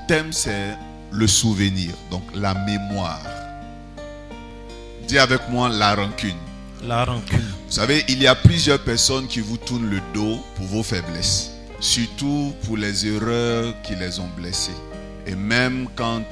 thème, c'est le souvenir, donc la mémoire. Dis avec moi la rancune. La rancune. Vous savez, il y a plusieurs personnes qui vous tournent le dos pour vos faiblesses. Surtout pour les erreurs qui les ont blessés. Et même quand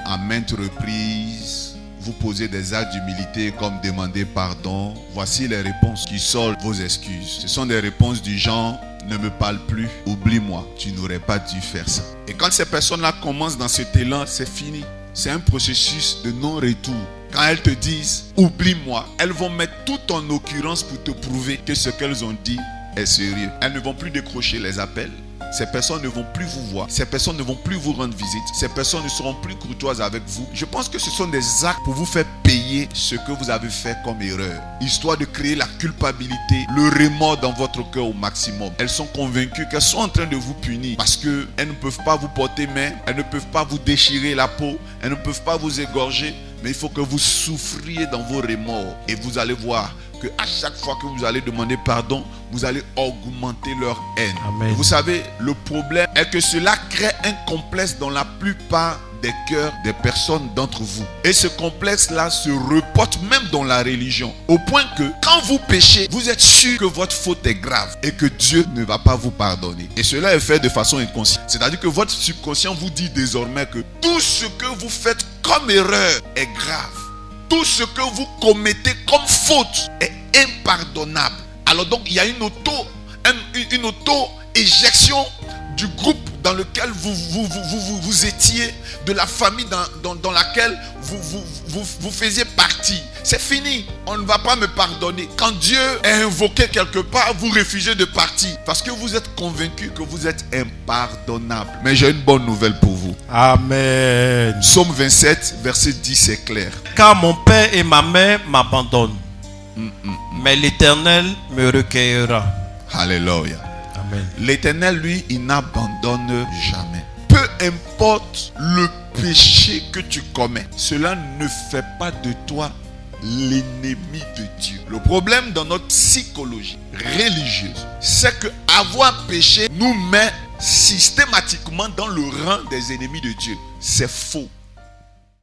à maintes reprises, vous posez des actes d'humilité comme demander pardon, voici les réponses qui soldent vos excuses. Ce sont des réponses du genre: ne me parle plus, oublie-moi, tu n'aurais pas dû faire ça. Et quand ces personnes-là commencent dans cet élan, c'est fini. C'est un processus de non-retour. Quand elles te disent oublie-moi, elles vont mettre tout en occurrence pour te prouver que ce qu'elles ont dit est sérieux. Elles ne vont plus décrocher les appels. Ces personnes ne vont plus vous voir. Ces personnes ne vont plus vous rendre visite. Ces personnes ne seront plus courtoises avec vous. Je pense que ce sont des actes pour vous faire payer ce que vous avez fait comme erreur. Histoire de créer la culpabilité, le remords dans votre cœur au maximum. Elles sont convaincues qu'elles sont en train de vous punir parce qu'elles ne peuvent pas vous porter main. Elles ne peuvent pas vous déchirer la peau. Elles ne peuvent pas vous égorger. Mais il faut que vous souffriez dans vos remords. Et vous allez voir qu'à chaque fois que vous allez demander pardon, vous allez augmenter leur haine. Amen. Vous savez, le problème est que cela crée un complexe dans la plupart des cœurs des personnes d'entre vous. Et ce complexe-là se reporte même dans la religion. Au point que quand vous péchez, vous êtes sûr que votre faute est grave et que Dieu ne va pas vous pardonner. Et cela est fait de façon inconsciente. C'est-à-dire que votre subconscient vous dit désormais que tout ce que vous faites comme erreur est grave. Tout ce que vous commettez comme faute est impardonnable. Alors donc il y a une auto-éjection du groupe dans lequel vous étiez, de la famille dans laquelle vous faisiez partie. C'est fini. On ne va pas me pardonner. Quand Dieu est invoqué quelque part, vous refusez de partir parce que vous êtes convaincu que vous êtes impardonnable. Mais j'ai une bonne nouvelle pour vous. Amen. Psaume 27, verset 10, c'est clair. Car mon père et ma mère m'abandonnent, mais l'Éternel me recueillera. Alléluia. Amen. L'Éternel, lui, il n'abandonne jamais. Peu importe le péché que tu commets, cela ne fait pas de toi l'ennemi de Dieu. Le problème dans notre psychologie religieuse, c'est que avoir péché nous met systématiquement dans le rang des ennemis de Dieu. C'est faux.